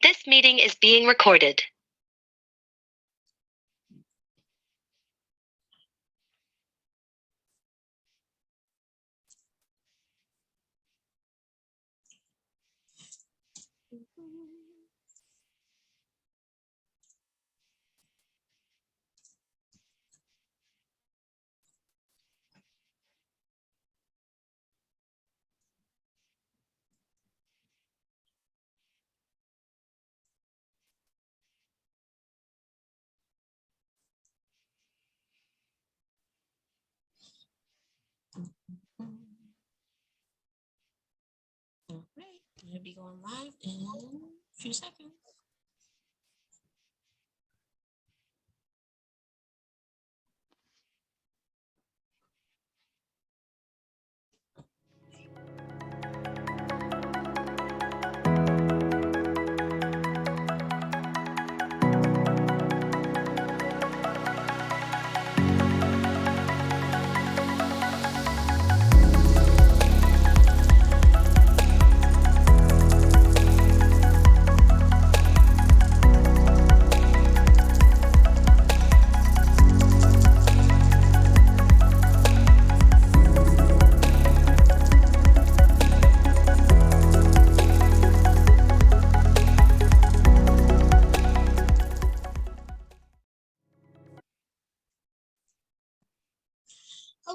This meeting is being recorded. All right, we'll be going live in a few seconds.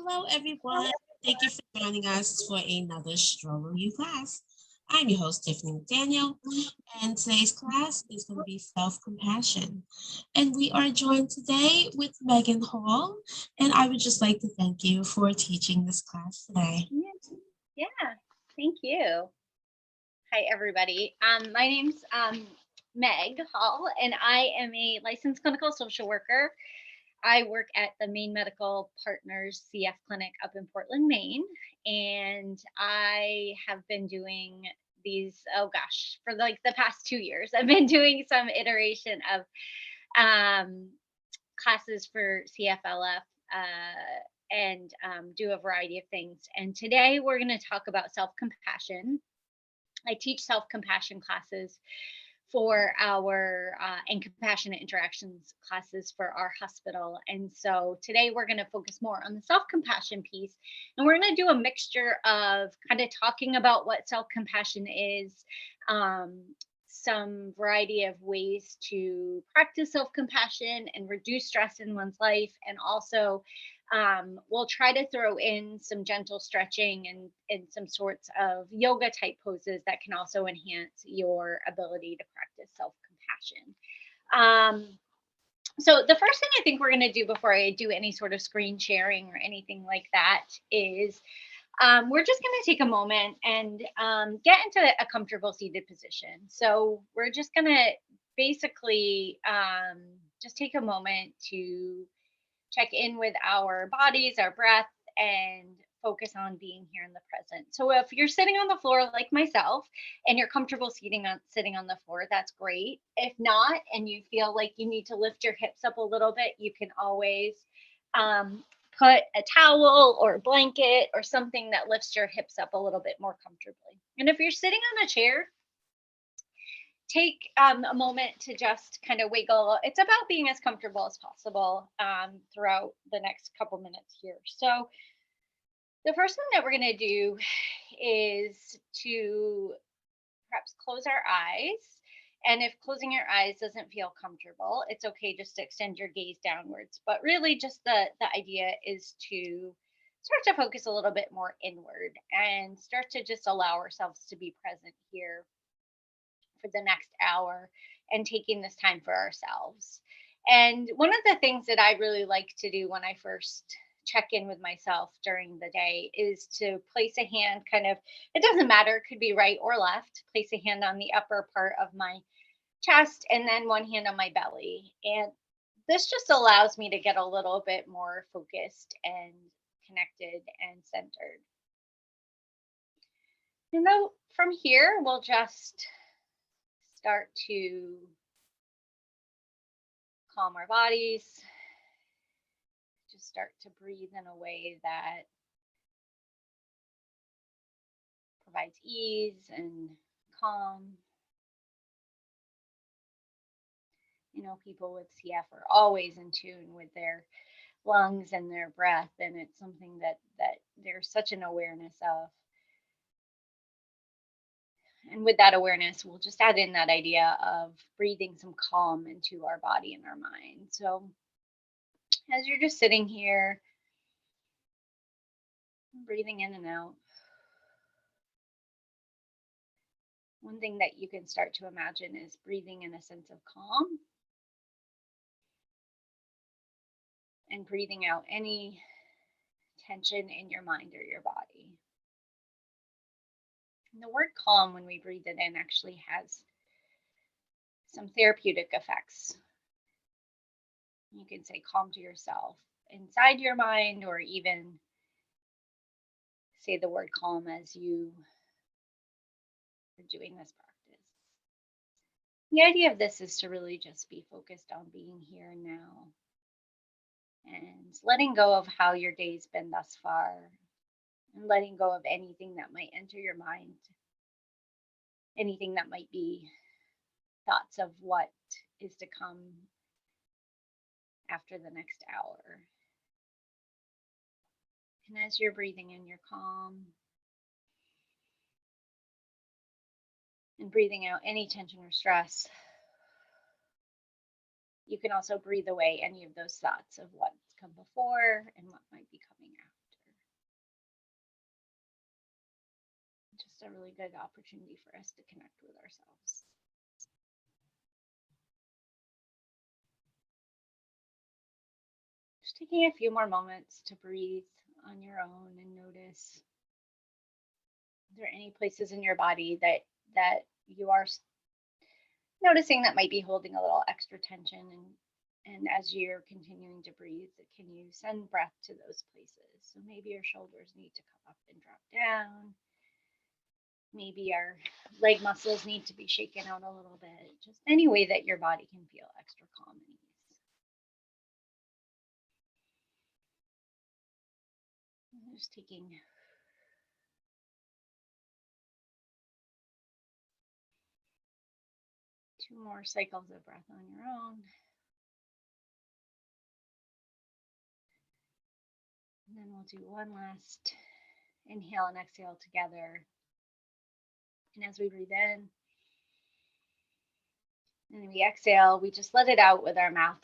Hello, everyone. Thank you for joining us for another Stroll You class. I'm your host, Tiffany McDaniel, and today's class is going to be self-compassion. And we are joined today with Megan Hall, and I would just like to thank you for teaching this class today. Yeah, thank you. Hi, everybody. My name's Meg Hall, and I am a licensed clinical social worker. I work at the Maine Medical Partners CF Clinic up in Portland, Maine, and I have been doing these, oh gosh, for like the past 2 years. I've been doing some iteration of um, classes for CFLF and do a variety of things. And today we're going to talk about self compassion. I teach self compassion classes for our and compassionate interactions classes for our hospital. And so today we're going to focus more on the self compassion piece. And we're going to do a mixture of kind of talking about what self compassion is, um, some variety of ways to practice self compassion and reduce stress in one's life, and also we'll try to throw in some gentle stretching and some sorts of yoga type poses that can also enhance your ability to practice self compassion. So, the first thing I think we're going to do before I do any sort of screen sharing or anything like that is we're just going to take a moment and get into a comfortable seated position. So, we're just going to basically just take a moment to check in with our bodies, our breath, and focus on being here in the present. So if you're sitting on the floor like myself and you're comfortable sitting on the floor, that's great. If not, and you feel like you need to lift your hips up a little bit, you can always um, put a towel or a blanket or something that lifts your hips up a little bit more comfortably. And if you're sitting on a chair, take a moment to just kind of wiggle. It's about being as comfortable as possible throughout the next couple minutes here. So, the first thing that we're going to do is to perhaps close our eyes. And if closing your eyes doesn't feel comfortable, it's okay just to extend your gaze downwards. But really, just the idea is to start to focus a little bit more inward and start to just allow ourselves to be present here for the next hour and taking this time for ourselves. And one of the things that I really like to do when I first check in with myself during the day is to place a hand kind of, it doesn't matter, it could be right or left, place a hand on the upper part of my chest and then one hand on my belly. And this just allows me to get a little bit more focused and connected and centered. And then from here, we'll just start to calm our bodies, just start to breathe in a way that provides ease and calm. People with CF are always in tune with their lungs and their breath, and it's something that there's such an awareness of. And with that awareness, we'll just add in that idea of breathing some calm into our body and our mind. So as you're just sitting here, breathing in and out, one thing that you can start to imagine is breathing in a sense of calm and breathing out any tension in your mind or your body. And the word calm, when we breathe it in, actually has some therapeutic effects. You can say calm to yourself inside your mind, or even say the word calm as you are doing this practice. The idea of this is to really just be focused on being here and now and letting go of how your day's been thus far and letting go of anything that might enter your mind, anything that might be thoughts of what is to come after the next hour. And as you're breathing in, you're calm. And breathing out any tension or stress. You can also breathe away any of those thoughts of what's come before and what might be coming after. Just a really good opportunity for us to connect with ourselves. Just taking a few more moments to breathe on your own and notice, are there any places in your body that you are noticing that might be holding a little extra tension, and as you're continuing to breathe, can you send breath to those places? So maybe your shoulders need to come up and drop down. Maybe our leg muscles need to be shaken out a little bit. Just any way that your body can feel extra calm and ease. And just taking 2 more cycles of breath on your own. And then we'll do one last inhale and exhale together. And as we breathe in and we exhale, we just let it out with our mouth.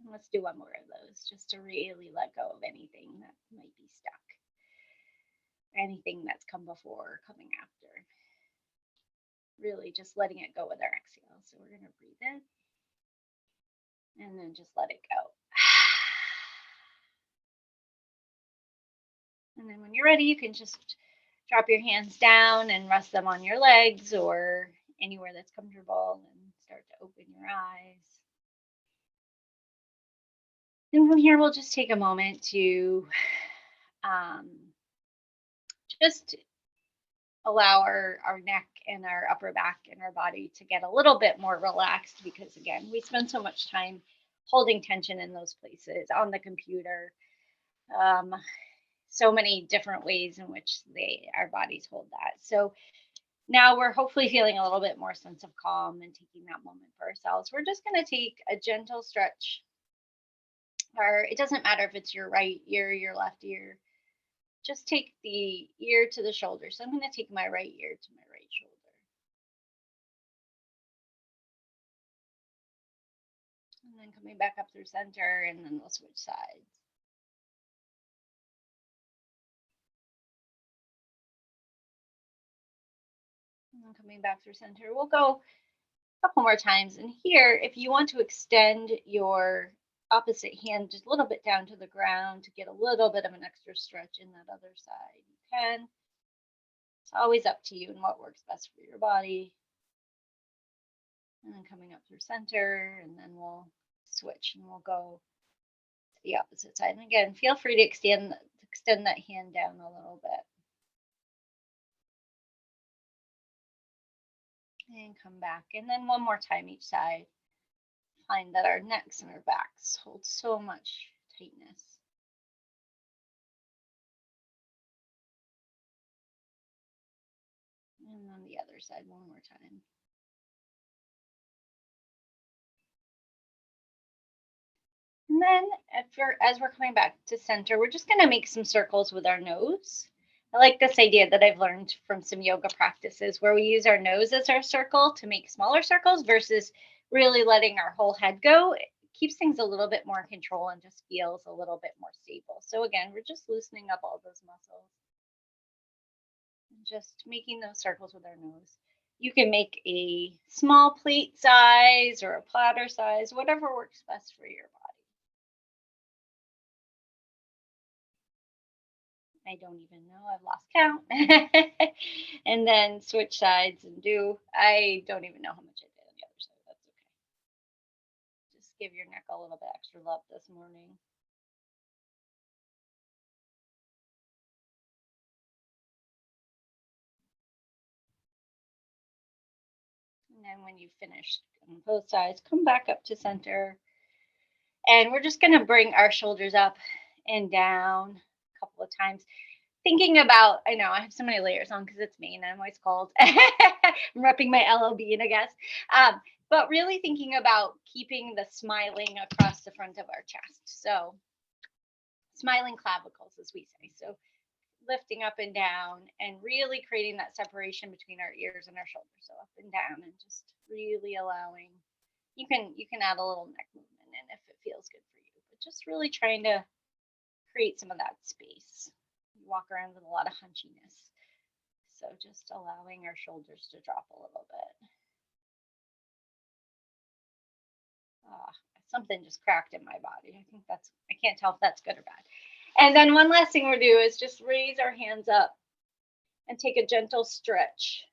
And let's do one more of those just to really let go of anything that might be stuck, anything that's come before or coming after. Really just letting it go with our exhale. So we're going to breathe in and then just let it go. And then when you're ready, you can just drop your hands down and rest them on your legs or anywhere that's comfortable and start to open your eyes. And from here, we'll just take a moment to just allow our neck and our upper back and our body to get a little bit more relaxed, because again, we spend so much time holding tension in those places on the computer. So many different ways in which our bodies hold that. So now we're hopefully feeling a little bit more sense of calm and taking that moment for ourselves. We're just going to take a gentle stretch, or it doesn't matter if it's your right ear, your left ear. Just take the ear to the shoulder. So I'm going to take my right ear to my right shoulder. And then coming back up through center, and then we'll switch sides. And then coming back through center, we'll go a couple more times. And here, if you want to extend your opposite hand just a little bit down to the ground to get a little bit of an extra stretch in that other side, you can. It's always up to you and what works best for your body. And then coming up through center, and then we'll switch and we'll go to the opposite side. And again, feel free to extend that hand down a little bit. And come back. And then one more time each side. Find that our necks and our backs hold so much tightness. And on the other side, one more time. And then as we're coming back to center, we're just going to make some circles with our nose. I like this idea that I've learned from some yoga practices where we use our nose as our circle to make smaller circles versus really letting our whole head go. It keeps things a little bit more in control and just feels a little bit more stable. So again, we're just loosening up all those muscles and just making those circles with our nose. You can make a small plate size or a platter size, whatever works best for your body. I don't even know, I've lost count. And then switch sides and I don't even know how much I did on the other side. That's okay. Just give your neck a little bit extra love this morning. And then when you've finished on both sides, come back up to center. And we're just going to bring our shoulders up and down a couple of times. Thinking about, I know I have so many layers on because it's me and I'm always cold. I'm repping my LLB, I guess. But really thinking about keeping the smiling across the front of our chest. So smiling clavicles, as we say. So lifting up and down and really creating that separation between our ears and our shoulders. So up and down and just really allowing, you can add a little neck movement in if it feels good for you, but just really trying to create some of that space. You walk around with a lot of hunchiness. So just allowing our shoulders to drop a little bit. Something just cracked in my body. I can't tell if that's good or bad. And then one last thing we'll do is just raise our hands up and take a gentle stretch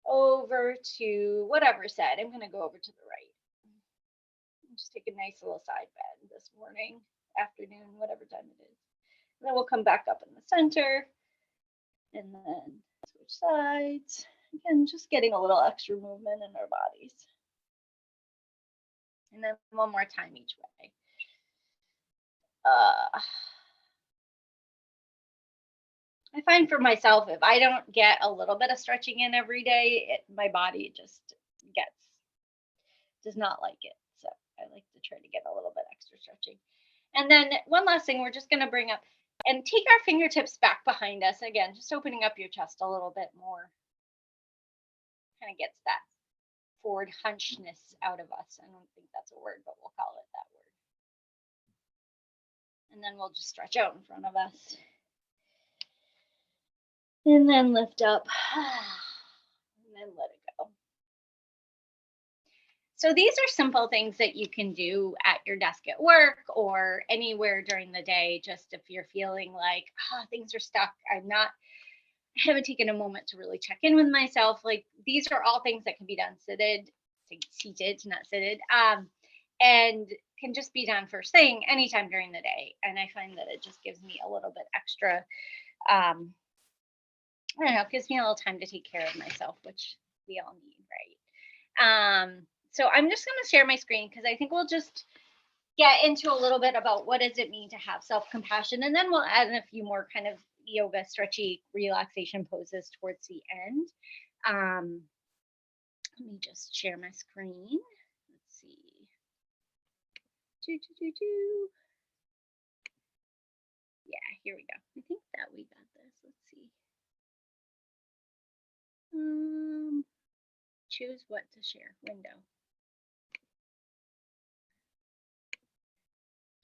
over to whatever side. I'm going to go over to the right. Just take a nice little side bend this morning, afternoon, whatever time it is. And then we'll come back up in the center and then switch sides. Again, just getting a little extra movement in our bodies. And then one more time each way. I find for myself, if I don't get a little bit of stretching in every day, my body just does not like it. So I like to try to get a little bit extra stretching. And then one last thing, we're just going to bring up and take our fingertips back behind us. Again, just opening up your chest a little bit more. Kind of gets that forward hunchness out of us. I don't think that's a word, but we'll call it that word. And then we'll just stretch out in front of us. And then lift up. And then let it go. So these are simple things that you can do at your desk at work or anywhere during the day, just if you're feeling like, things are stuck. I haven't taken a moment to really check in with myself. Like these are all things that can be done seated, not seated, and can just be done first thing anytime during the day. And I find that it just gives me a little bit extra, I don't know, it gives me a little time to take care of myself, which we all need, right? So I'm just going to share my screen because I think we'll just get into a little bit about what does it mean to have self-compassion, and then we'll add in a few more kind of yoga stretchy relaxation poses towards the end. Let me just share my screen. Let's see. Yeah, here we go. I think that we got this. Let's see. Choose what to share. Window.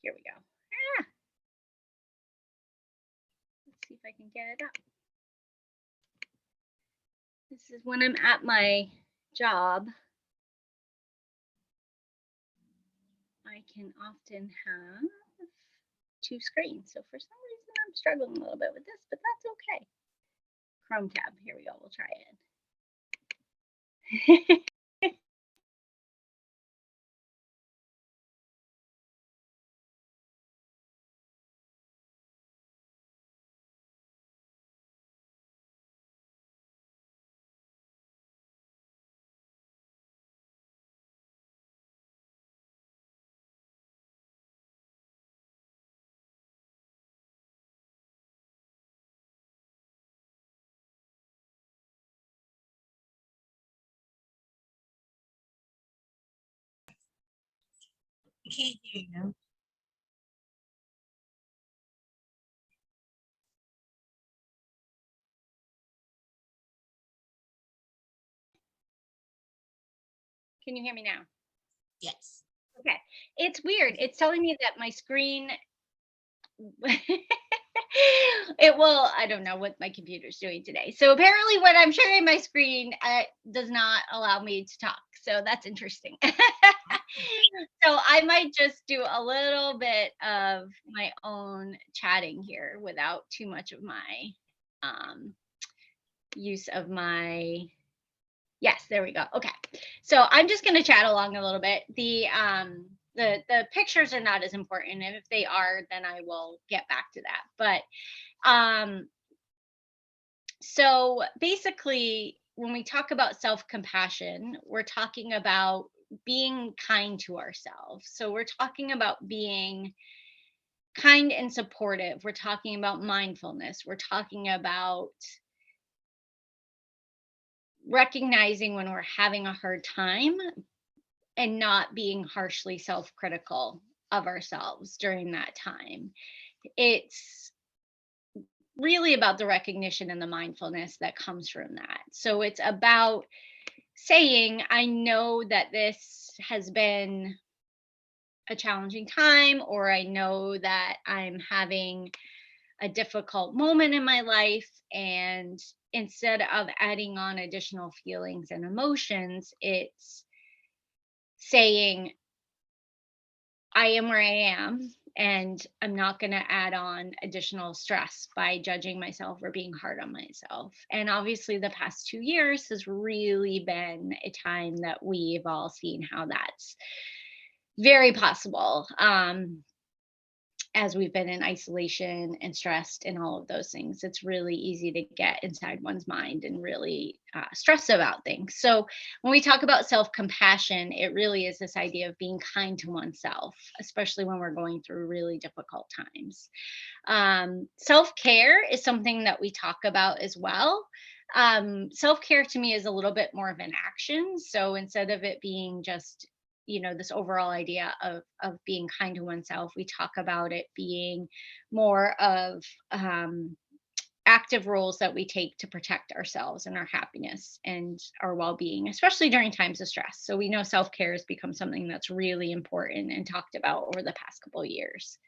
Here we go. Let's see if I can get it up. This is when I'm at my job. I can often have two screens. So for some reason, I'm struggling a little bit with this, but that's okay. Chrome tab. Here we go. We'll try it. I can't hear you. Can you hear me now? Yes. Okay. It's weird. It's telling me that my screen it will, I don't know what my computer's doing today. So apparently when I'm sharing my screen, does not allow me to talk. So that's interesting. So I might just do a little bit of my own chatting here without too much of my um, use of my, yes, there we go. Okay. So I'm just going to chat along a little bit. The pictures are not as important, and if they are, then I will get back to that. But so basically, when we talk about self-compassion, we're talking about being kind to ourselves. So we're talking about being kind and supportive. We're talking about mindfulness. We're talking about recognizing when we're having a hard time and not being harshly self-critical of ourselves during that time. It's really about the recognition and the mindfulness that comes from that. So it's about saying, I know that this has been a challenging time, or I know that I'm having a difficult moment in my life. And instead of adding on additional feelings and emotions, it's saying, I am where I am, and I'm not going to add on additional stress by judging myself or being hard on myself. And obviously, the past 2 years has really been a time that we've all seen how that's very possible. As we've been in isolation and stressed and all of those things, it's really easy to get inside one's mind and really stress about things. So, when we talk about self compassion, it really is this idea of being kind to oneself, especially when we're going through really difficult times. Self care is something that we talk about as well. Self care to me is a little bit more of an action. So, instead of it being just this overall idea of being kind to oneself, we talk about it being more of active roles that we take to protect ourselves and our happiness and our well-being, especially during times of stress. So we know self-care has become something that's really important and talked about over the past couple of years.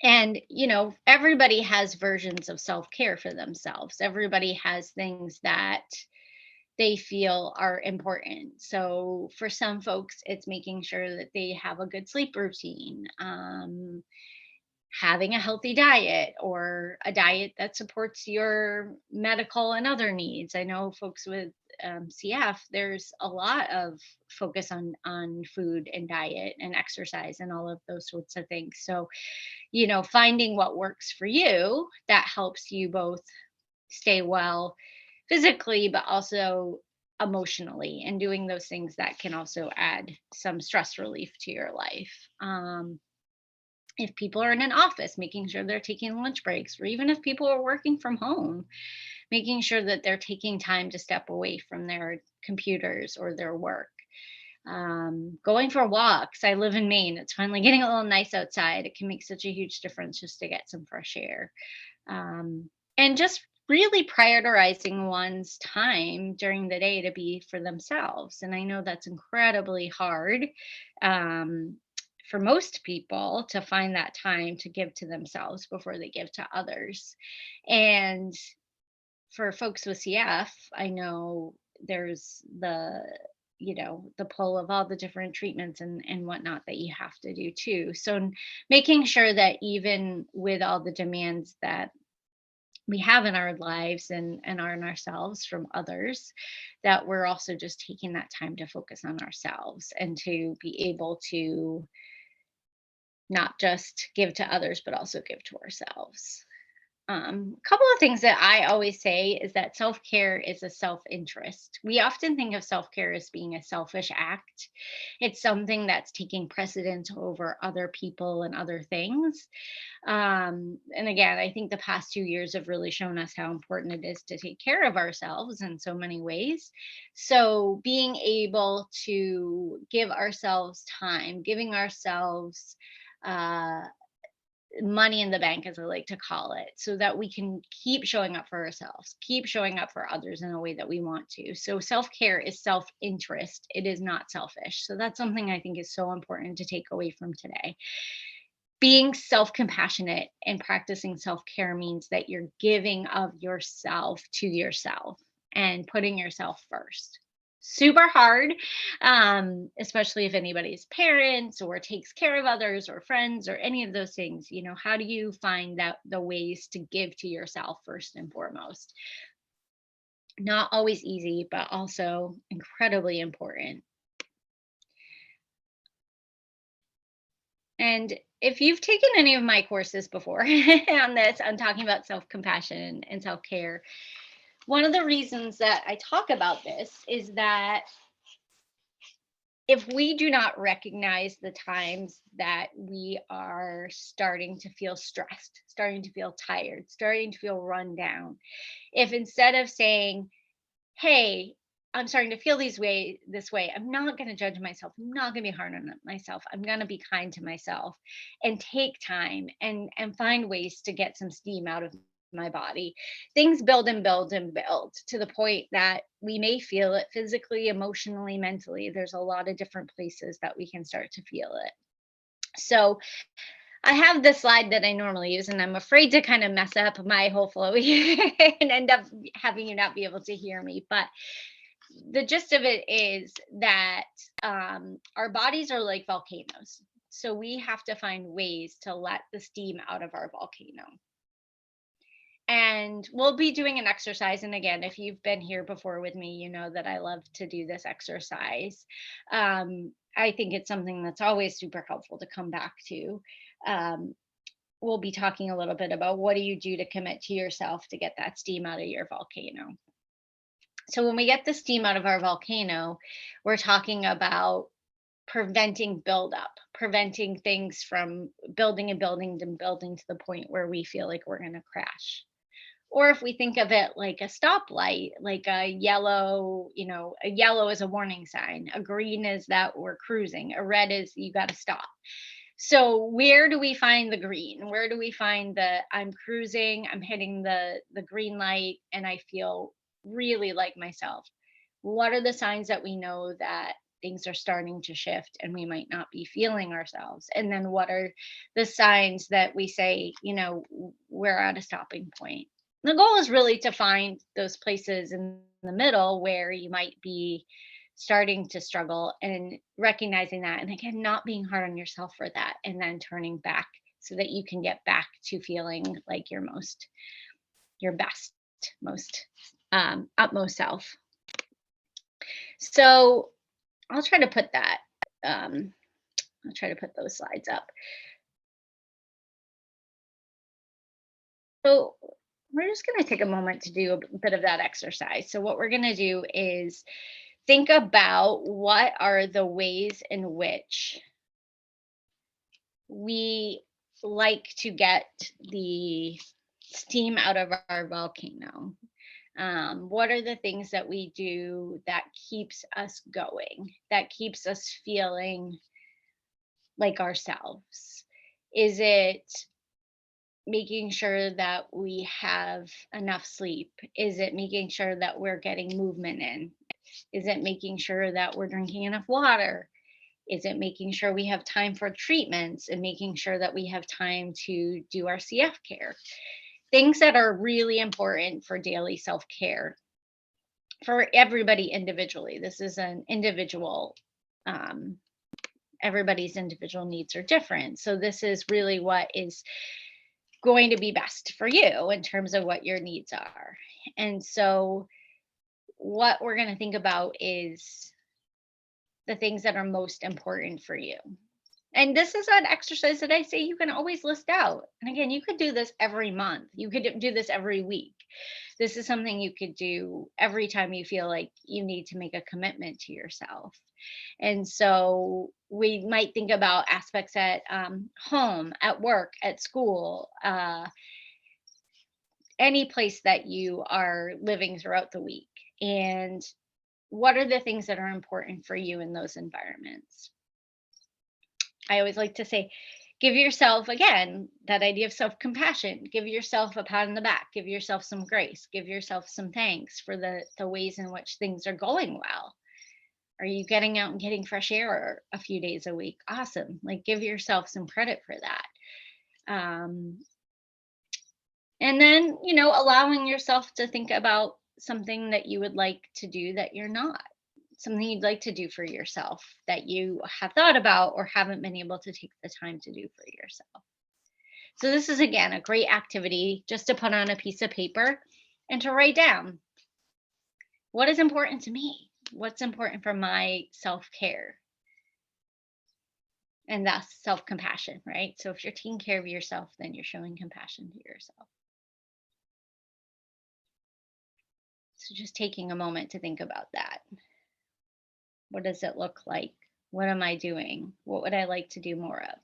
And everybody has versions of self-care for themselves. Everybody has things that they feel are important. So for some folks, it's making sure that they have a good sleep routine, having a healthy diet, or a diet that supports your medical and other needs. I know folks with CF, there's a lot of focus on food and diet and exercise and all of those sorts of things. So, finding what works for you that helps you both stay well physically, but also emotionally, and doing those things that can also add some stress relief to your life. If people are in an office, making sure they're taking lunch breaks, or even if people are working from home, making sure that they're taking time to step away from their computers or their work. Going for walks. I live in Maine. It's finally getting a little nice outside. It can make such a huge difference just to get some fresh air. And just really prioritizing one's time during the day to be for themselves. And I know that's incredibly hard for most people to find that time to give to themselves before they give to others. And for folks with CF, I know there's the pull of all the different treatments and whatnot that you have to do too. So making sure that even with all the demands that we have in our lives and are in ourselves from others, that we're also just taking that time to focus on ourselves and to be able to not just give to others, but also give to ourselves. A couple of things that I always say is that self care is a self interest. We often think of self care as being a selfish act. It's something that's taking precedence over other people and other things. And again, I think the past 2 years have really shown us how important it is to take care of ourselves in so many ways. So being able to give ourselves time, giving ourselves uh, money in the bank, as I like to call it, so that we can keep showing up for ourselves, keep showing up for others in a way that we want to. So self-care is self-interest. It is not selfish. So that's something I think is so important to take away from today. Being self-compassionate and practicing self-care means that you're giving of yourself to yourself and putting yourself first. Super hard, especially if anybody's parents or takes care of others or friends or any of those things. How do you find that the ways to give to yourself first and foremost? Not always easy, but also incredibly important. And if you've taken any of my courses before on this, I'm talking about self-compassion and self-care. One of the reasons that I talk about this is that if we do not recognize the times that we are starting to feel stressed, starting to feel tired, starting to feel run down, if instead of saying, hey, I'm starting to feel this way, I'm not going to judge myself. I'm not going to be hard on myself. I'm going to be kind to myself and take time and find ways to get some steam out of my body. Things build and build and build to the point that we may feel it physically, emotionally, mentally. There's a lot of different places that we can start to feel it. So I have this slide that I normally use, and I'm afraid to kind of mess up my whole flow and end up having you not be able to hear me. But the gist of it is that our bodies are like volcanoes. So we have to find ways to let the steam out of our volcano. And we'll be doing an exercise. And again, if you've been here before with me, you know that I love to do this exercise. I think it's something that's always super helpful to come back to. We'll be talking a little bit about what do you do to commit to yourself to get that steam out of your volcano. So when we get the steam out of our volcano, we're talking about preventing buildup, preventing things from building and building and building to the point where we feel like we're going to crash. Or if we think of it like a stoplight, like a yellow is a warning sign. A green is that we're cruising. A red is you got to stop. So where do we find the green? Where do we find the I'm cruising, I'm hitting the green light, and I feel really like myself? What are the signs that we know that things are starting to shift and we might not be feeling ourselves? And then what are the signs that we say, we're at a stopping point? The goal is really to find those places in the middle where you might be starting to struggle and recognizing that. And again, not being hard on yourself for that, and then turning back so that you can get back to feeling like your best, most utmost self. So I'll try to put that, I'll try to put those slides up. So we're just going to take a moment to do a bit of that exercise. So what we're going to do is think about what are the ways in which we like to get the steam out of our volcano. What are the things that we do that keeps us going, that keeps us feeling like ourselves? Is it making sure that we have enough sleep? Is it making sure that we're getting movement in? Is it making sure that we're drinking enough water? Is it making sure we have time for treatments and making sure that we have time to do our CF care? Things that are really important for daily self-care for everybody individually. This is an individual, everybody's individual needs are different. So this is really what is going to be best for you in terms of what your needs are. And so what we're going to think about is the things that are most important for you. And this is an exercise that I say you can always list out. And again, you could do this every month. You could do this every week. This is something you could do every time you feel like you need to make a commitment to yourself. And so we might think about aspects at home, at work, at school, any place that you are living throughout the week. And what are the things that are important for you in those environments? I always like to say, Give yourself, again, that idea of self-compassion. Give yourself a pat on the back. Give yourself some grace. Give yourself some thanks for the ways in which things are going well. Are you getting out and getting fresh air a few days a week? Awesome. Like, give yourself some credit for that. And then, allowing yourself to think about something that you would like to do that you're not, something you'd like to do for yourself that you have thought about or haven't been able to take the time to do for yourself. So, this is, again, a great activity just to put on a piece of paper and to write down what is important to me, what's important for my self-care, and thus self-compassion, right? So, if you're taking care of yourself, then you're showing compassion to yourself. So just taking a moment to think about that. What does it look like? What am I doing? What would I like to do more of?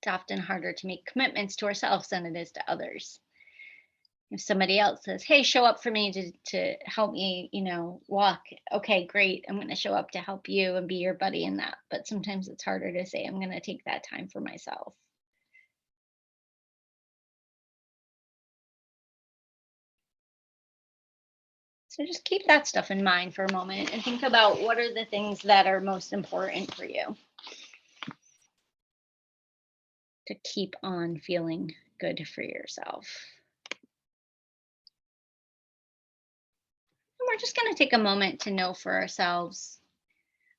It's often harder to make commitments to ourselves than it is to others. If somebody else says, hey, show up for me to help me, walk. Okay, great. I'm going to show up to help you and be your buddy in that. But sometimes it's harder to say, I'm going to take that time for myself. So just keep that stuff in mind for a moment and think about what are the things that are most important for you to keep on feeling good for yourself. And we're just going to take a moment to know for ourselves,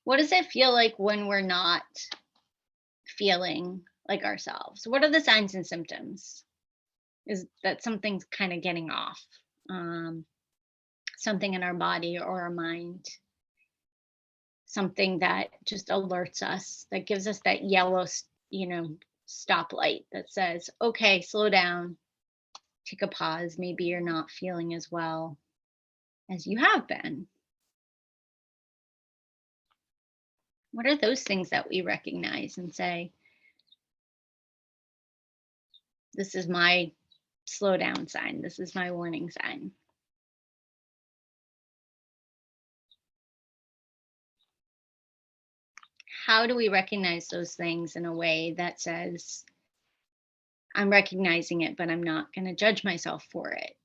what does it feel like when we're not feeling like ourselves? What are the signs and symptoms? Is that something's kind of getting off? Something in our body or our mind, something that just alerts us, that gives us that yellow, stoplight that says, okay, slow down, take a pause. Maybe you're not feeling as well as you have been. What are those things that we recognize and say, this is my slow down sign, this is my warning sign? How do we recognize those things in a way that says, I'm recognizing it, but I'm not going to judge myself for it?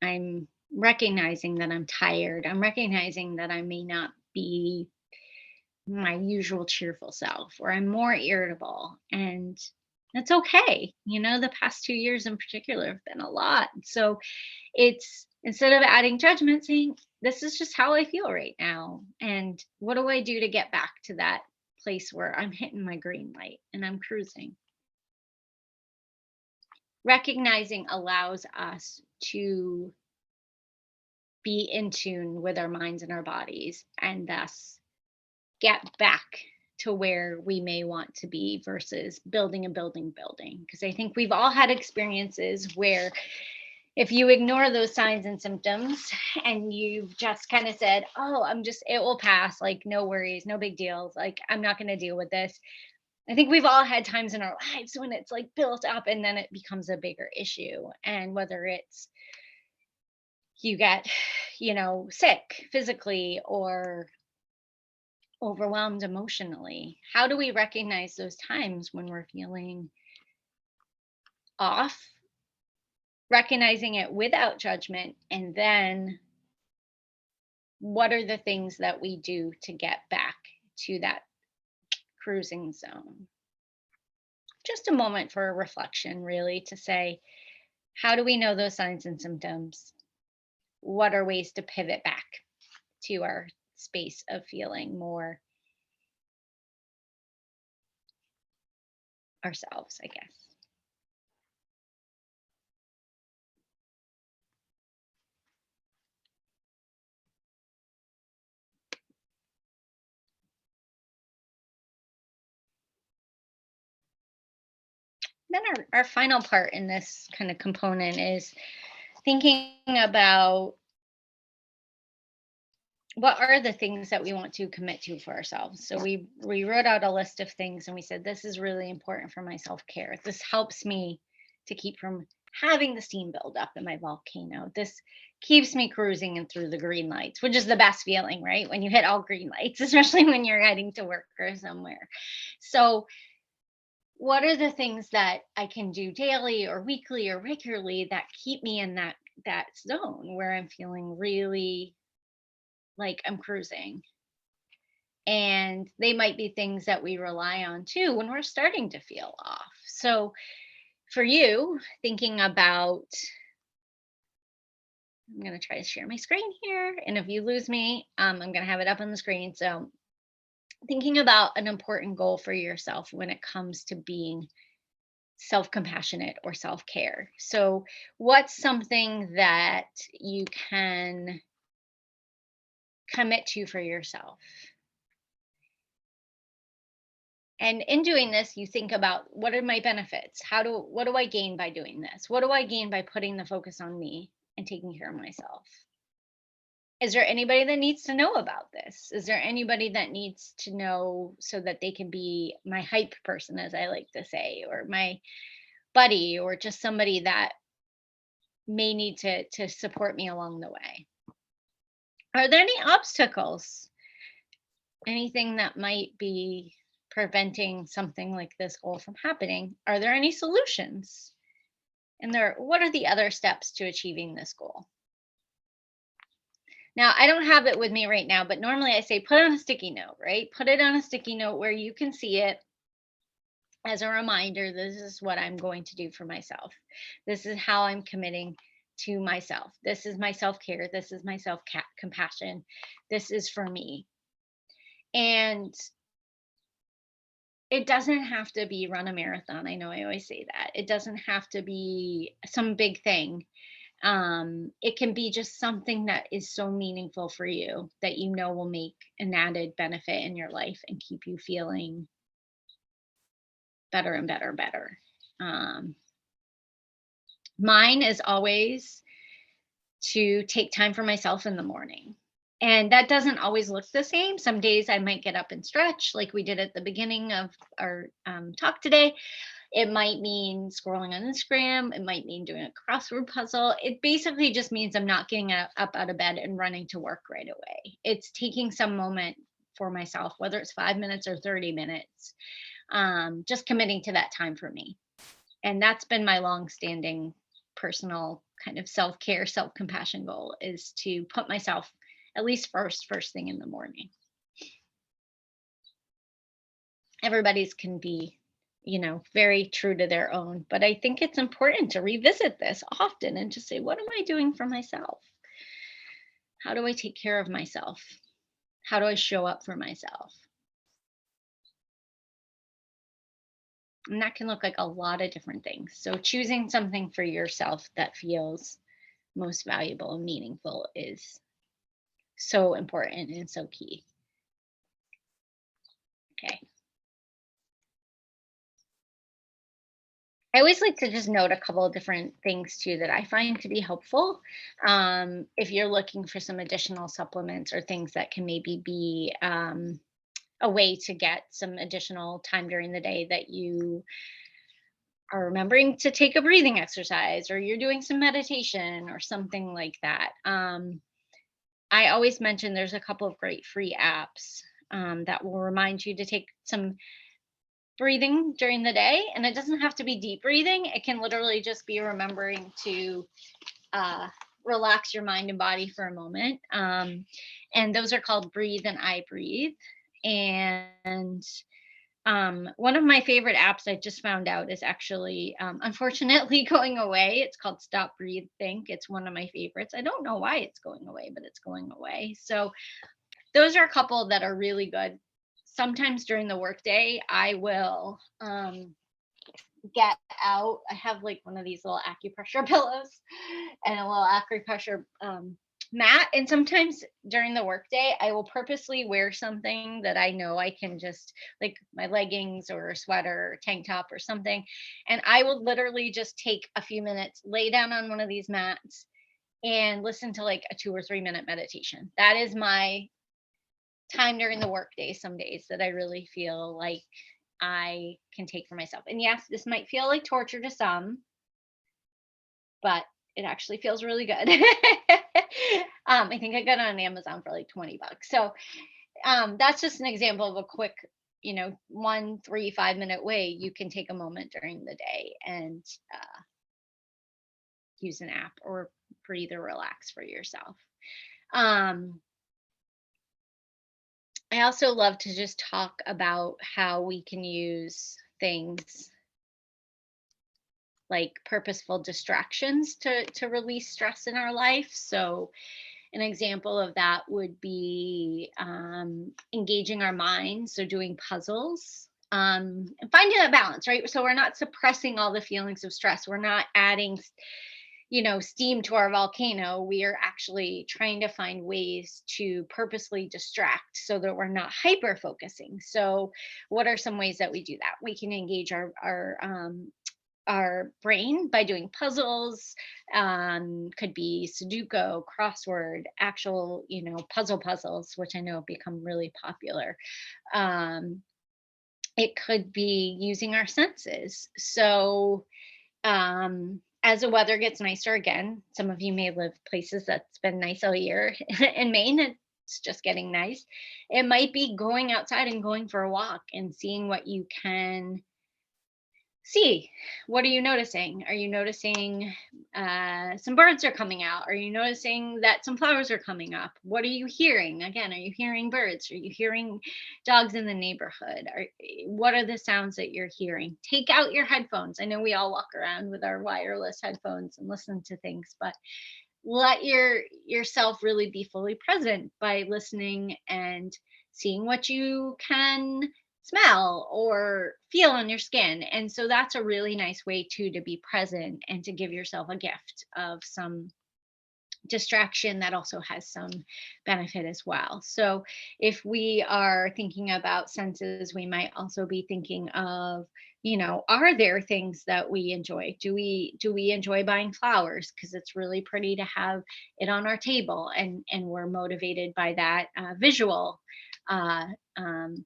I'm recognizing that I'm tired. I'm recognizing that I may not be my usual cheerful self, or I'm more irritable. And that's okay. The past 2 years in particular have been a lot. So it's, instead of adding judgment, saying, this is just how I feel right now. And what do I do to get back to that place where I'm hitting my green light and I'm cruising? Recognizing allows us to be in tune with our minds and our bodies, and thus get back to where we may want to be versus building. Because I think we've all had experiences where if you ignore those signs and symptoms and you've just kind of said, oh, it will pass, like, no worries, no big deal, like, I'm not going to deal with this. I think we've all had times in our lives when it's like built up and then it becomes a bigger issue. And whether it's you get, sick physically or overwhelmed emotionally, how do we recognize those times when we're feeling off, recognizing it without judgment, and then what are the things that we do to get back to that cruising zone? Just a moment for a reflection, really, to say, how do we know those signs and symptoms? What are ways to pivot back to our space of feeling more ourselves, I guess? Then our final part in this kind of component is thinking about what are the things that we want to commit to for ourselves. So we wrote out a list of things and we said, this is really important for my self-care. This helps me to keep from having the steam build up in my volcano. This keeps me cruising and through the green lights, which is the best feeling, right? When you hit all green lights, especially when you're heading to work or somewhere. So, what are the things that I can do daily or weekly or regularly that keep me in that zone where I'm feeling really like I'm cruising? And they might be things that we rely on too when we're starting to feel off. So, for you, thinking about, I'm going to try to share my screen here. And if you lose me, I'm going to have it up on the screen. So, thinking about an important goal for yourself when it comes to being self compassionate or self care. So, what's something that you can commit to for yourself? And in doing this, you think about, what are my benefits? What do I gain by doing this? What do I gain by putting the focus on me and taking care of myself? Is there anybody that needs to know about this? Is there anybody that needs to know so that they can be my hype person, as I like to say, or my buddy, or just somebody that may need to support me along the way? Are there any obstacles? Anything that might be preventing something like this goal from happening? Are there any solutions? And what are the other steps to achieving this goal? Now, I don't have it with me right now, but normally I say put it on a sticky note, right? Put it on a sticky note where you can see it as a reminder. This is what I'm going to do for myself. This is how I'm committing to myself. This is my self care. This is my self compassion. This is for me. And it doesn't have to be run a marathon. I know I always say that. It doesn't have to be some big thing. It can be just something that is so meaningful for you that you know will make an added benefit in your life and keep you feeling better and better and better. Mine is always to take time for myself in the morning. And that doesn't always look the same. Some days I might get up and stretch like we did at the beginning of our talk today. It might mean scrolling on Instagram. It might mean doing a crossword puzzle. It basically just means I'm not getting up out of bed and running to work right away. It's taking some moment for myself, whether it's 5 minutes or 30 minutes, just committing to that time for me. And that's been my long-standing personal kind of self-care, self-compassion goal, is to put myself at least first thing in the morning. Everybody's can be, very true to their own, but I think it's important to revisit this often and just say, what am I doing for myself? How do I take care of myself? How do I show up for myself? And that can look like a lot of different things. So choosing something for yourself that feels most valuable and meaningful is so important and so key. Okay. I always like to just note a couple of different things too that I find to be helpful. If you're looking for some additional supplements or things that can maybe be a way to get some additional time during the day, that you are remembering to take a breathing exercise, or you're doing some meditation or something like that. I always mention there's a couple of great free apps that will remind you to take some breathing during the day. And it doesn't have to be deep breathing. It can literally just be remembering to relax your mind and body for a moment. And those are called Breathe and I Breathe. And one of my favorite apps I just found out is actually, unfortunately, going away. It's called Stop, Breathe, Think. It's one of my favorites. I don't know why it's going away, but it's going away. So those are a couple that are really good. Sometimes during the workday, I will get out. I have like one of these little acupressure pillows and a little acupressure mat. And sometimes during the workday, I will purposely wear something that I know I can just, like my leggings or a sweater or tank top or something. And I will literally just take a few minutes, lay down on one of these mats and listen to like a 2 or 3 minute meditation. That is my time during the workday some days that I really feel like I can take for myself. And yes, this might feel like torture to some, but it actually feels really good. I think I got it on Amazon for like 20 bucks. So that's just an example of a quick, 1 3 5 minute way you can take a moment during the day and use an app or breathe or relax for yourself. um I also love to just talk about how we can use things like purposeful distractions to release stress in our life. So an example of that would be engaging our mind, so doing puzzles, and finding that balance, right? So we're not suppressing all the feelings of stress. We're not adding, steam to our volcano. We are actually trying to find ways to purposely distract so that we're not hyper focusing. So, what are some ways that we do that? We can engage our brain by doing puzzles. Could be Sudoku, crossword, actual, puzzles, which I know have become really popular. Um, it could be using our senses. So, as the weather gets nicer again, some of you may live places that's been nice all year. In Maine, it's just getting nice. It might be going outside and going for a walk and seeing what you can see. What are you noticing? Are you noticing some birds are coming out? Are you noticing that some flowers are coming up? What are you hearing? Again, are you hearing birds? Are you hearing dogs in the neighborhood? What are the sounds that you're hearing? Take out your headphones. I know we all walk around with our wireless headphones and listen to things, but let yourself really be fully present by listening and seeing what you can smell or feel on your skin. And so that's a really nice way too to be present and to give yourself a gift of some distraction that also has some benefit as well. So if we are thinking about senses, we might also be thinking of, are there things that we enjoy? Do we enjoy buying flowers because it's really pretty to have it on our table, and we're motivated by that visual uh,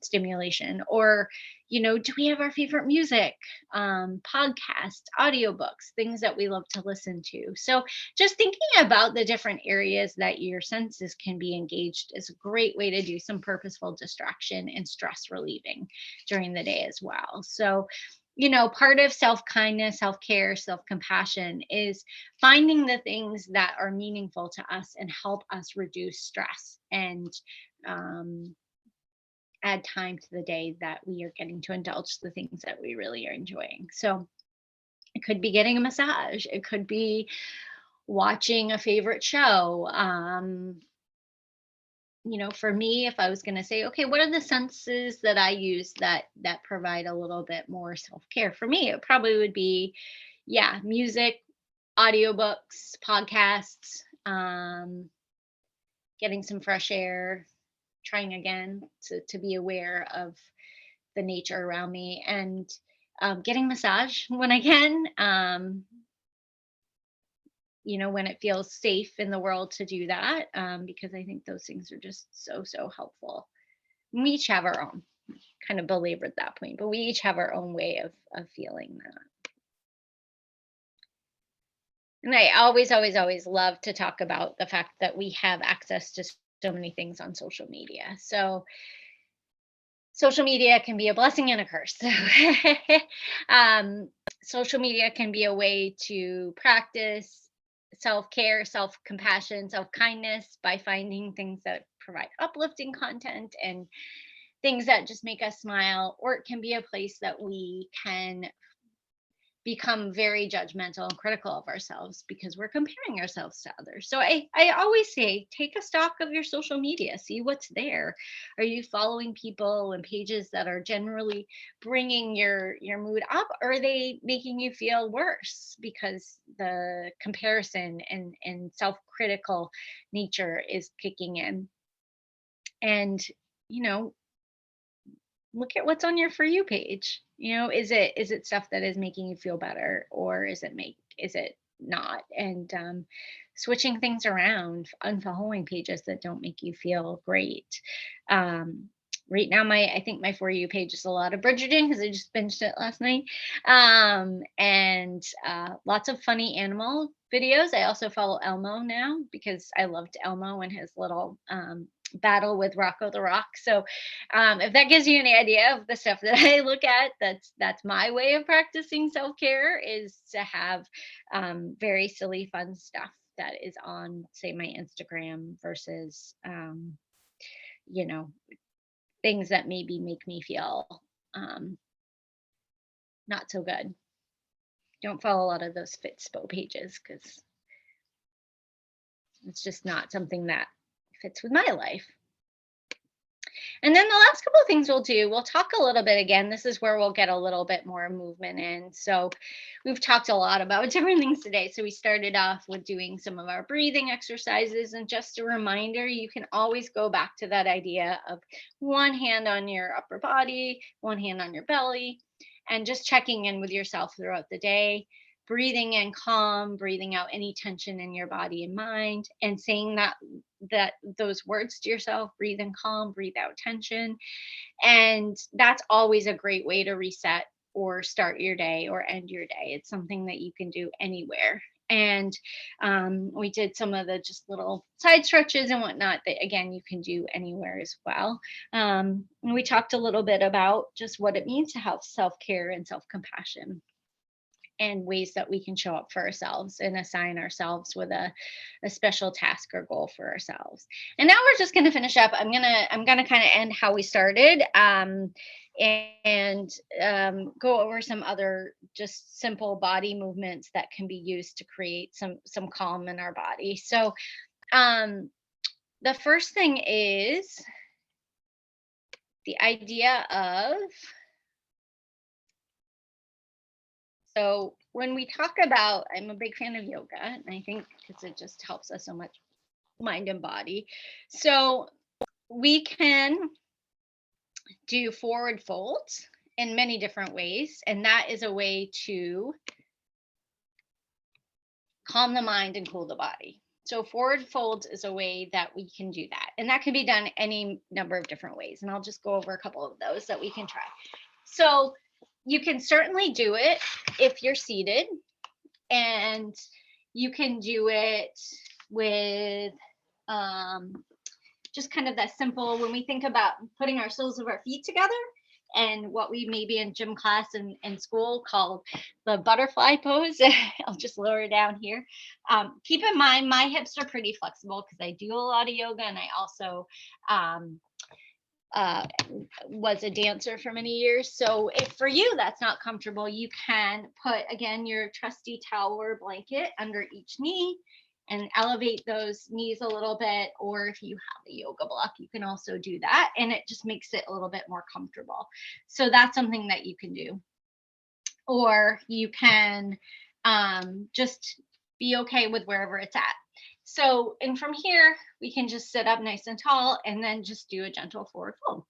stimulation? Or, do we have our favorite music, podcasts, audiobooks, things that we love to listen to? So just thinking about the different areas that your senses can be engaged is a great way to do some purposeful distraction and stress relieving during the day as well. So, part of self kindness, self care, self compassion is finding the things that are meaningful to us and help us reduce stress and um, add time to the day that we are getting to indulge the things that we really are enjoying. So, it could be getting a massage, it could be watching a favorite show. For me, if I was going to say, okay, what are the senses that I use that provide a little bit more self-care? For me, it probably would be, yeah, music, audiobooks, podcasts, getting some fresh air, trying again to be aware of the nature around me, and getting massage when I can. When it feels safe in the world to do that, because I think those things are just so, so helpful. We each have our own, kind of belabored that point, but we each have our own way of feeling that. And I always, always, always love to talk about the fact that we have access to so many things on social media. So social media can be a blessing and a curse. um, Social media can be a way to practice self care, self compassion, self kindness by finding things that provide uplifting content and things that just make us smile, or it can be a place that we can become very judgmental and critical of ourselves because we're comparing ourselves to others. So I always say, take a stock of your social media, see what's there. Are you following people and pages that are generally bringing your mood up? Or are they making you feel worse because the comparison and self-critical nature is kicking in? And, you know, look at what's on your For You page. Is it stuff that is making you feel better, or is it not? And switching things around, unfollowing pages that don't make you feel great. um right now, I think my For You page is a lot of Bridgerton because I just binged it last night. And lots of funny animal videos. I also follow Elmo now because I loved Elmo and his little battle with Rocco the Rock. So if that gives you any idea of the stuff that I look at, that's my way of practicing self-care, is to have very silly, fun stuff that is on, say, my Instagram versus you know, things that maybe make me feel um, not so good. Don't follow a lot of those Fitspo pages because it's just not something that fits with my life. And then the last couple of things we'll do, we'll talk a little bit again. This is where we'll get a little bit more movement in. So we've talked a lot about different things today. So we started off with doing some of our breathing exercises. And just a reminder, you can always go back to that idea of one hand on your upper body, one hand on your belly, and just checking in with yourself throughout the day. Breathing in calm, breathing out any tension in your body and mind, and saying that those words to yourself: breathe in calm, breathe out tension. And that's always a great way to reset or start your day or end your day. It's something that you can do anywhere. And we did some of the just little side stretches and whatnot that, again, you can do anywhere as well. And we talked a little bit about just what it means to have self-care and self-compassion, and ways that we can show up for ourselves and assign ourselves with a special task or goal for ourselves. And now we're just going to finish up. I'm gonna kind of end how we started, and go over some other just simple body movements that can be used to create some calm in our body. So the first thing is the idea of, so when we talk about, I'm a big fan of yoga, and I think because it just helps us so much, mind and body. So we can do forward folds in many different ways, and that is a way to calm the mind and cool the body. So forward folds is a way that we can do that, and that can be done any number of different ways. And I'll just go over a couple of those that we can try. So you can certainly do it if you're seated, and you can do it with just kind of that simple, when we think about putting our soles of our feet together, and what we maybe in gym class and in school called the butterfly pose. I'll just lower it down here. Keep in mind, my hips are pretty flexible because I do a lot of yoga, and I also was a dancer for many years. So if for you that's not comfortable, you can put, again, your trusty towel or blanket under each knee and elevate those knees a little bit. Or if you have a yoga block, you can also do that, and it just makes it a little bit more comfortable. So that's something that you can do. Or you can just be okay with wherever it's at. So, and from here, we can just sit up nice and tall and then just do a gentle forward fold.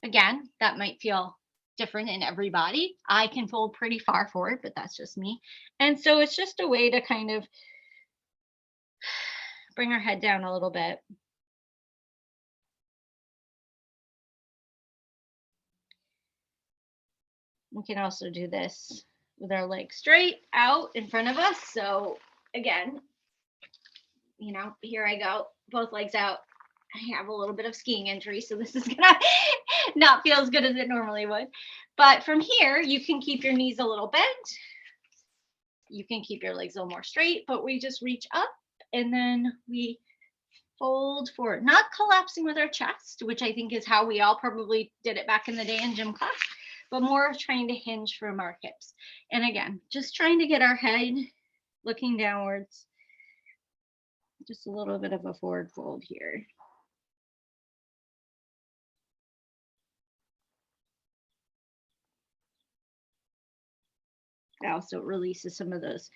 Again, that might feel different in everybody. I can fold pretty far forward, but that's just me. And so it's just a way to kind of bring our head down a little bit. We can also do this with our legs straight out in front of us. So again, you know, here I go, both legs out. I have a little bit of skiing injury, so this is gonna not feel as good as it normally would. But from here, you can keep your knees a little bent. You can keep your legs a little more straight, but we just reach up and then we fold forward, not collapsing with our chest, which I think is how we all probably did it back in the day in gym class, but more trying to hinge from our hips. And again, just trying to get our head looking downwards. Just a little bit of a forward fold here. It also releases some of those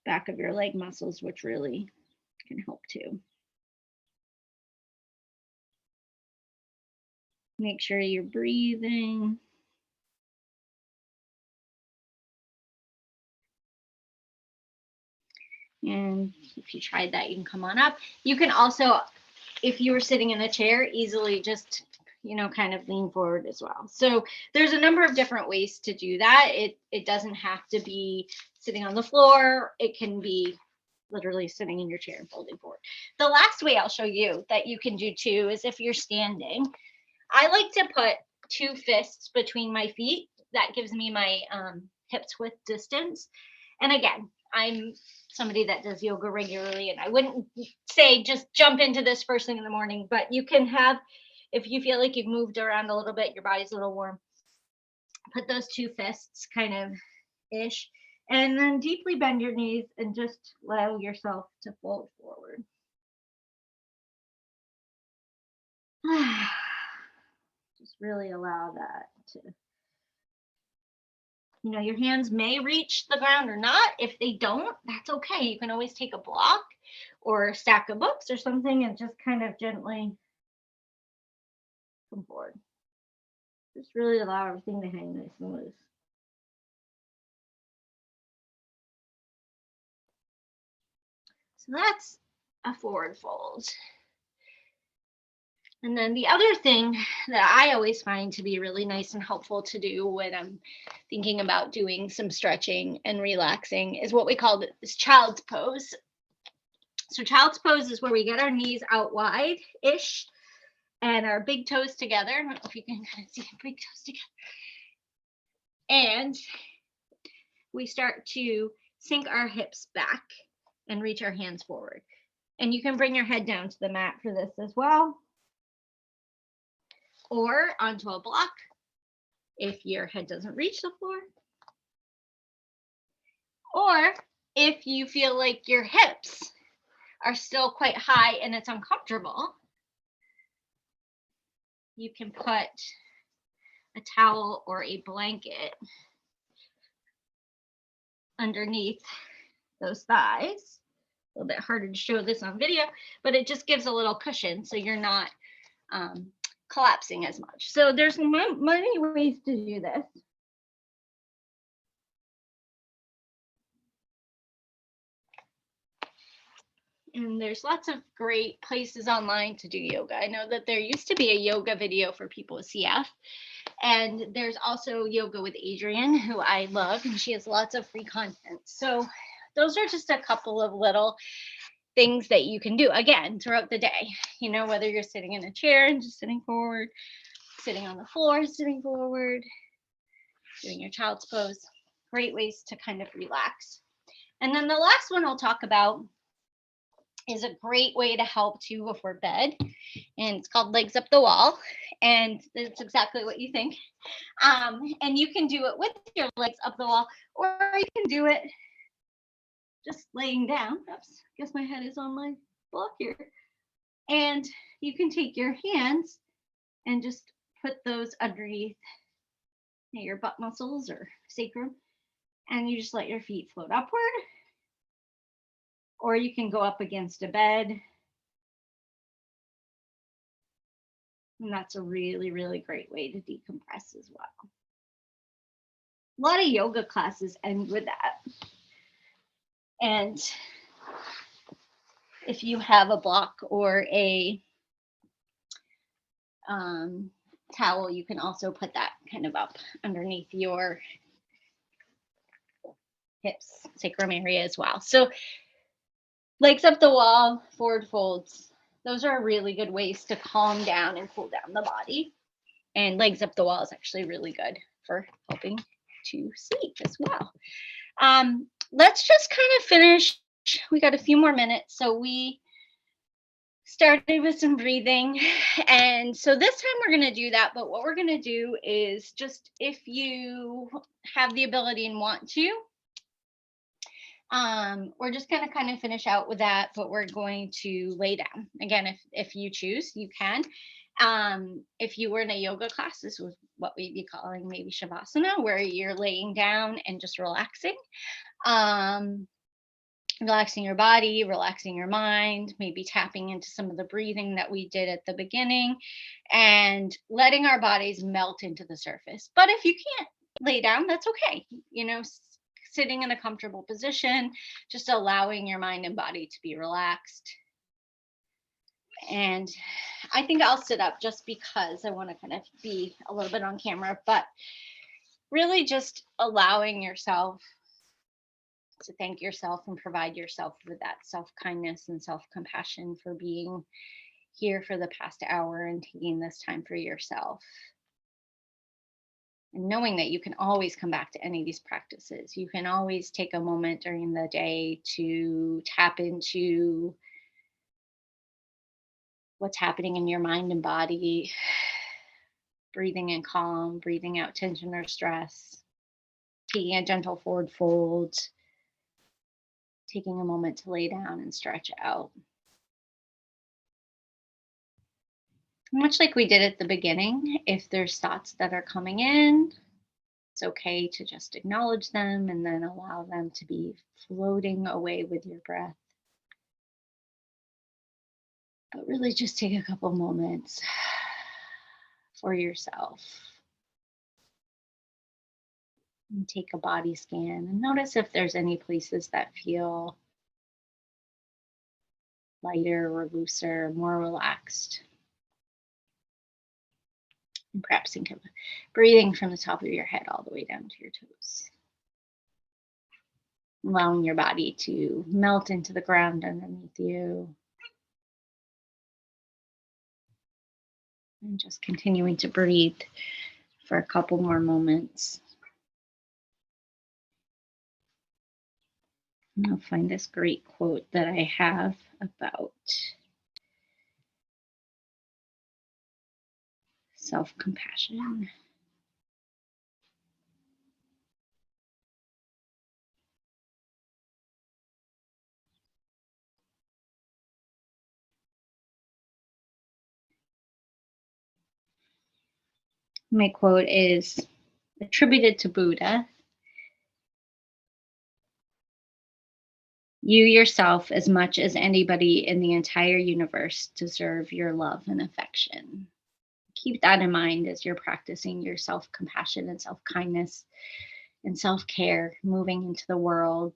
back of your leg muscles, which really can help too. Make sure you're breathing. And if you tried that, you can come on up. You can also, if you were sitting in a chair, easily just, kind of lean forward as well. So there's a number of different ways to do that. It doesn't have to be sitting on the floor. It can be literally sitting in your chair and folding forward. The last way I'll show you that you can do too is if you're standing. I like to put 2 fists between my feet. That gives me my hips width distance. And again, I'm somebody that does yoga regularly, and I wouldn't say just jump into this first thing in the morning, but you can have, if you feel like you've moved around a little bit, your body's a little warm, put those 2 fists kind of ish, and then deeply bend your knees and just allow yourself to fold forward. Just really allow that to, your hands may reach the ground or not. If they don't, that's okay. You can always take a block or a stack of books or something and just kind of gently come forward. Just really allow everything to hang nice and loose. So that's a forward fold. And then the other thing that I always find to be really nice and helpful to do when I'm thinking about doing some stretching and relaxing is what we call this child's pose. So child's pose is where we get our knees out wide-ish and our big toes together. I don't know if you can kind of see our big toes together. And we start to sink our hips back and reach our hands forward. And you can bring your head down to the mat for this as well, or onto a block if your head doesn't reach the floor. Or if you feel like your hips are still quite high and it's uncomfortable, you can put a towel or a blanket underneath those thighs. A little bit harder to show this on video, but it just gives a little cushion so you're not collapsing as much. So there's many ways to do this. And there's lots of great places online to do yoga. I know that there used to be a yoga video for people with CF. And there's also Yoga with Adriene, who I love, and she has lots of free content. So those are just a couple of little things that you can do, again, throughout the day. Whether you're sitting in a chair and just sitting forward, sitting on the floor, sitting forward, doing your child's pose. Great ways to kind of relax. And then the last one I'll talk about is a great way to help too before bed, and it's called Legs Up the Wall, and it's exactly what you think. And you can do it with your legs up the wall, or you can do it just laying down. Oops, guess my head is on my block here. And you can take your hands and just put those underneath your butt muscles or sacrum, and you just let your feet float upward. Or you can go up against a bed. And that's a really, really great way to decompress as well. A lot of yoga classes end with that. And if you have a block or a towel, you can also put that kind of up underneath your hips, sacrum area as well. So legs up the wall, forward folds. Those are really good ways to calm down and cool down the body. And legs up the wall is actually really good for helping to sleep as well. Let's just kind of finish. We got a few more minutes. So we started with some breathing. And so this time we're going to do that. But what we're going to do is just, if you have the ability and want to, we're just going to kind of finish out with that, but we're going to lay down. Again, if you choose, you can. If you were in a yoga class, this was what we'd be calling maybe Shavasana, where you're laying down and just relaxing. Relaxing your body, relaxing your mind, maybe tapping into some of the breathing that we did at the beginning, and letting our bodies melt into the surface. But if you can't lay down, that's okay. Sitting in a comfortable position, just allowing your mind and body to be relaxed. And I think I'll sit up just because I want to kind of be a little bit on camera, but really just allowing yourself to thank yourself and provide yourself with that self-kindness and self-compassion for being here for the past hour and taking this time for yourself. And knowing that you can always come back to any of these practices. You can always take a moment during the day to tap into what's happening in your mind and body, breathing in calm, breathing out tension or stress, taking a gentle forward fold, taking a moment to lay down and stretch out. Much like we did at the beginning, if there's thoughts that are coming in, it's okay to just acknowledge them and then allow them to be floating away with your breath. But really just take a couple moments for yourself. And take a body scan and notice if there's any places that feel lighter or looser, more relaxed. And perhaps think of breathing from the top of your head all the way down to your toes. Allowing your body to melt into the ground underneath you. And just continuing to breathe for a couple more moments. And I'll find this great quote that I have about self-compassion. My quote is attributed to Buddha. You yourself, as much as anybody in the entire universe, deserve your love and affection. Keep that in mind as you're practicing your self-compassion and self-kindness and self-care moving into the world.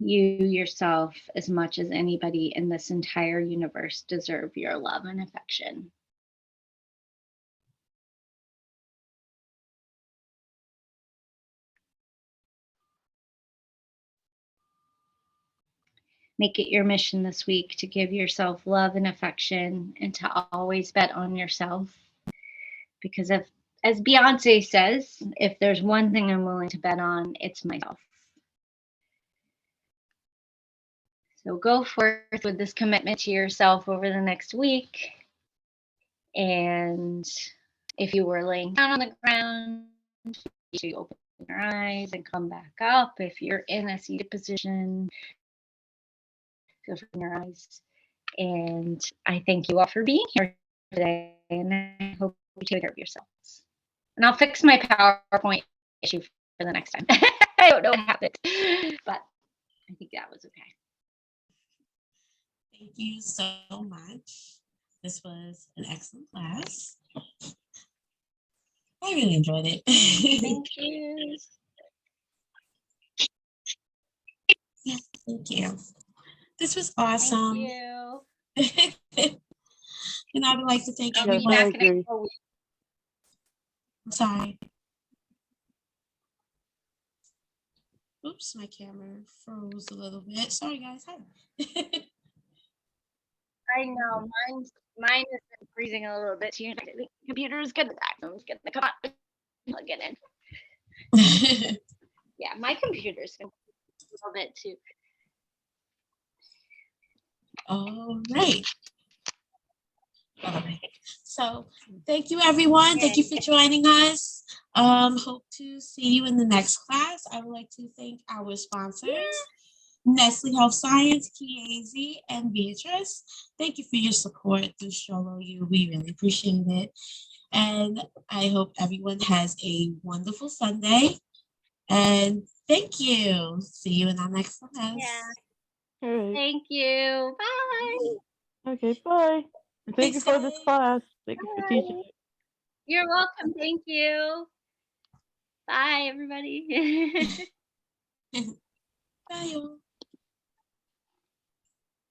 You yourself, as much as anybody in this entire universe, deserve your love and affection. Make it your mission this week to give yourself love and affection and to always bet on yourself. Because if, as Beyonce says, if there's one thing I'm willing to bet on, it's myself. So go forth with this commitment to yourself over the next week. And if you were laying down on the ground, you open your eyes and come back up. If you're in a seated position, feel free to open your eyes. And I thank you all for being here today. And I hope you take care of yourselves. And I'll fix my PowerPoint issue for the next time. I don't know what happened, but I think that was okay. Thank you so much. This was an excellent class. I really enjoyed it. Thank you. Yes, thank you. This was awesome. Thank you. And I would like to thank I'll be everyone. back in a couple weeks. I'm sorry. Oops, my camera froze a little bit. Sorry, guys. Hi. I know mine is freezing a little bit too. The computer is good at that. I'm just gonna come on, plug it in. Yeah, my computer's been a little bit too. All right. So thank you, everyone. Thank you for joining us. Hope to see you in the next class. I would like to thank our sponsors, Nestle Health Science, Kiesi, and Beatrice. Thank you for your support through Strollo U. We really appreciate it. And I hope everyone has a wonderful Sunday. And thank you. See you in our next class. Yeah. All right. Thank you. Bye. Okay, bye. And thank you for this Bye. class. Thank you for teaching. You're welcome. Thank you. Bye, everybody. Bye, y'all.